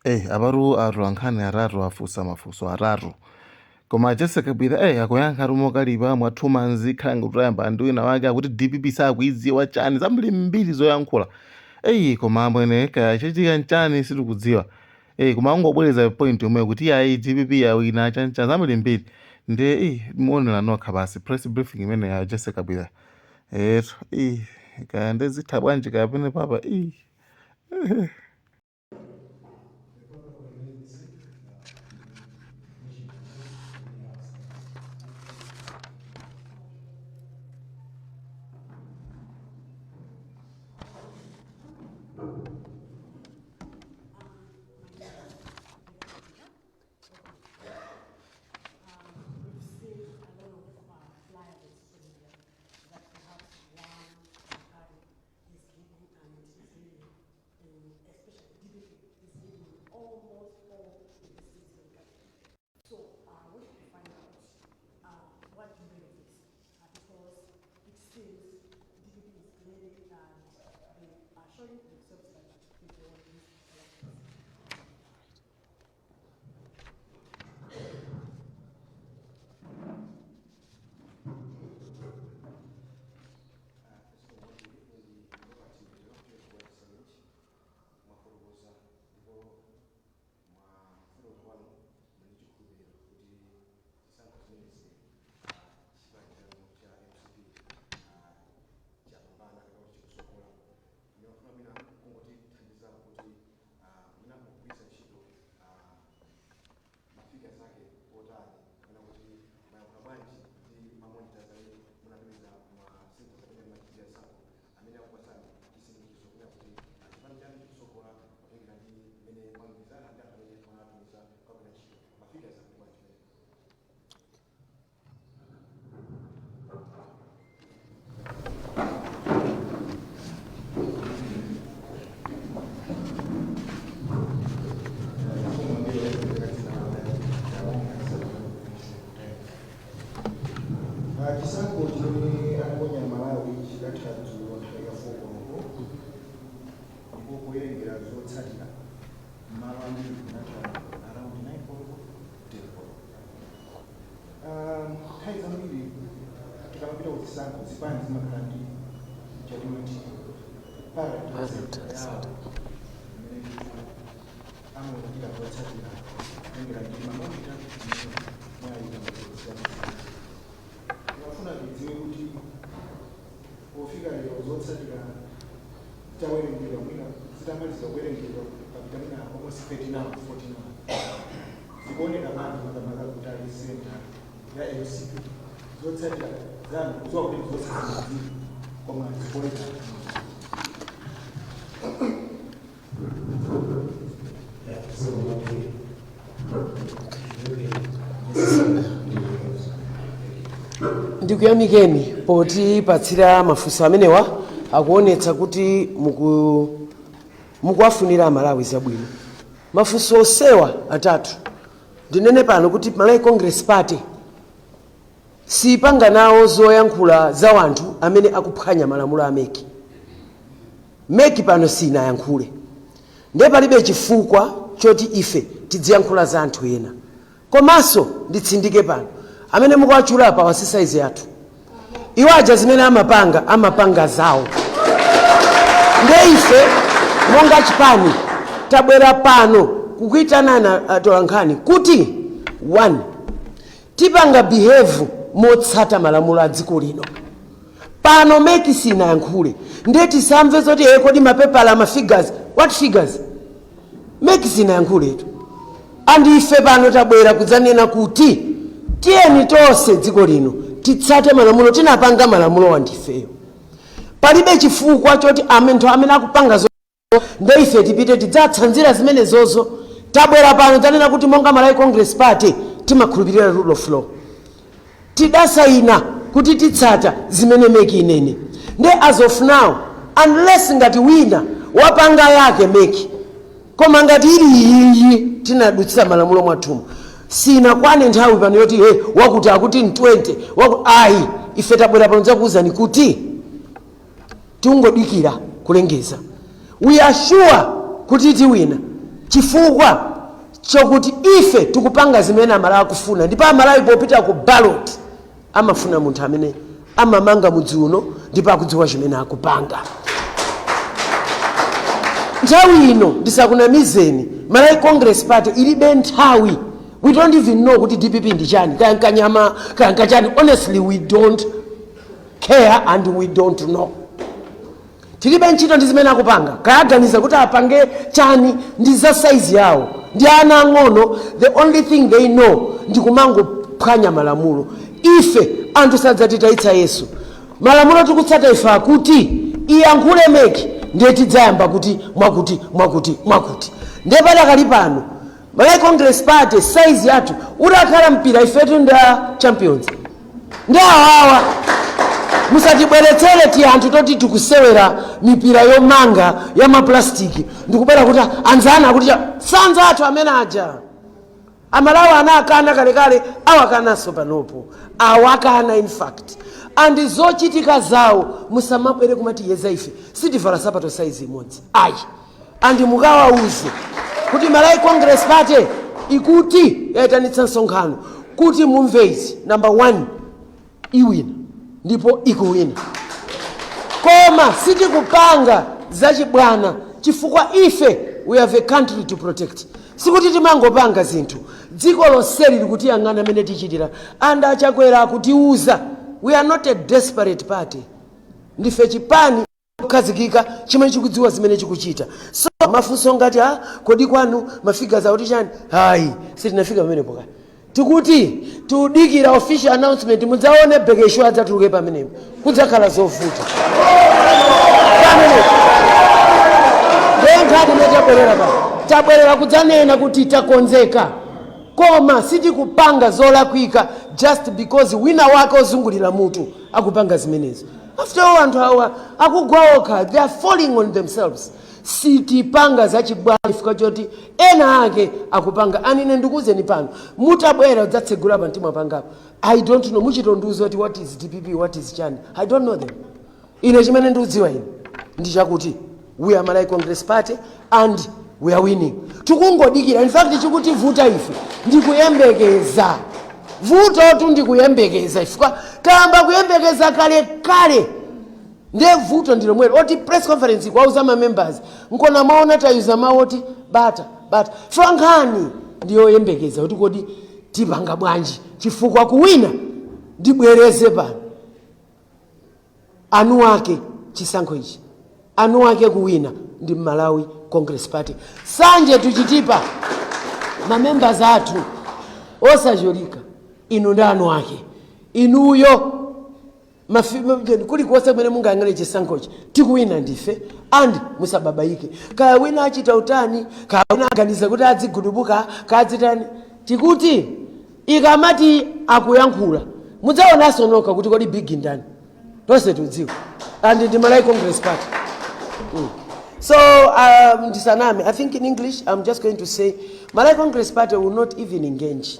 Abaru aruankhani araru afusa mafuso araru. Koma Jessica Bwira akuyankha rumo kaliba mwathuma nzikhala ngutayamba andiwina wake akuti DPP sakuidziwa chani zambiri mbiri zoyankhula. Koma amwene kachitika nchani situkudziwa. Koma angobwereza point yomwe kuti ayi DPP yawina chancha zambiri mbiri. Nde muonera nokha basi press briefing imene ya Jessica Bwira. Kande zitha bwanji kapene papa ndikuyamikeni poti patsira mafunso amenewa akuonetsa kuti mukuwafunira Amalawi zabwino. Mafunso osewa atatu ndinene pano kuti Malawi Congress Party sipanga nawo zoyankhula za wanthu amene akuphwanya malamulo a meki pano sinayankhule nde palibe chifukwa choti ife tidziyankhula za anthu ena. Komanso nditsindike pano amene mukuwachula pa wasisaizi yathu iwaja zimene amapanga zawo. Nde ife monga chipani tabwera pano kukuitanana atolankhani kuti 1 tipanga behave motsata malamulo a dziko lino. Pano meki sinayankhule nde tisamve zoti kodi mapepala mafigures what figures meki sinayankhuletu. Andi ife pano tabwera kudzanena kuti tiyeni tonse dziko lino titsate malamulo tinapanga malamulo wandifeyo. Palibe chifukwa choti anthu amene akupanga zo nde ife tipite tidzatsanzira zimene zozo. Tabwera pano tanena kuti monga Malawi Congress Party timakhulupirira rule of law. Tidasayina kuti titsata zimene meki inene. Nde as of now unless ngati wina wapanga yake meki koma ngati ili iyi tinadutsira malamulo mwathumu sina kwane nthawi pano yoti wakuti akuti 20 ayi ife tabwera pano zakuuzani kuti tingodikira kulengeza. We are sure kuti tiwina chifukwa chokuti ife tikupanga zimene amalawi akufuna ndipo amalawi popita ku ballot amafuna munthu amene amamanga mudzi uno ndipo akudziwa chimene akupanga. Nthawi ino ndisakunamizeni, Malawi Congress Party ilibe nthawi. We don't even know kuti DPP ndi chani, kaya nkanyama, kaya nkachani. Honestly, we don't care and we don't know. Tilibe ntchito ndi zimene akupanga, kayaganiza kuti apange chani ndi za size yawo. Ndi ana ang'ono, the only thing they know ndi kumangophwanya malamulo. Ife anthu sadzatitayitsa Yesu. Malamulo tikutsata ife akuti iyankhule Meki ndiye tidzayamba kuti mwakuti. Ndiye padakali pano Malawi Congress Party size yathu utakhala mpira ifetu nda champions. Ndiye awawa musatibweretsere ti anthu toti tikusewera mipira yomanga ya maplastiki ndikubera kuti anzana kuti sanza athu amene aja amalawi anakana kalekale awakanaso panopo awakana in fact and zochitika zawo musamabwere kumati yeza ife sitivala sapato size imodzi ayi and mukawauze kuti Malawi Congress Party ikuti yaitanitsa msonkhano kuti mumvezi number 1 iwina ndipo ikuwina koma sitikupanga zachibwana chifukwa ife we have a country to protect. Sikuti timangopanga zinthu dziko lonseli likuti yang'ana amene tichitira anda achakwera kutiuza we are not a desperate party. Ndife chipani kukhazikika chimene chikudziwa zimene chikuchita. So mafunso ngati kodi kwanu mafika za kuti chani hayi sitinafika pamene pokati tikuti tudikira official announcement mudzaone bekesho adzatuluke pamenepo kudzakhala zovuta ngati netabwerera pa tabwerera kudzanena kuti takonzeka koma sitikupanga zolakwika just because wina wake ozungulira mutu akupanga zimenezi. After all anthu awa akugwa okha, they are falling on themselves. Sitipanga zachibwana chifukwa choti ena ake akupanga anine ndikuzeni pano mutabwera udzatsegula pa mtima pangapo I don't know muchitonduzo kuti what is DPP what is chani I don't know them. Ine chimene ndikudziwa ine ndi chakuti we are Malawi Congress Party and we are winning. Tikungodikira in fact chikuti vuta ife ndikuyembekeza vuto tu ndikuyembekeza ifika kamba kuyembekeza kale ndiye vuto ndilo mwere oti press conference kwa uzama members nkona maona tayuza mawoti bata frankani ndiyo yembekeza kuti kodi tipanga bwanji chifukwa kuwina ndibwereze pano anu wake chisankho ichi anu wake kuwina ndi Malawi Congress Party sanje tuchitipa mamembers athu osajolika inu ndanu wake inuyo kuli kuwasa mwene munga angale chisankhochi tikuwina ndife and musababaike kaya wina achita utani kaya wina aganiza kuti adzigudubuka kaya adzitani tikuti ikamati akuyankhula mudzaonanso nokha kuti kodi big ndani tonse tudziwa and ndi Malawi Congress Party. So ndisaname I think in English I'm just going to say Malawi Congress Party will not even engage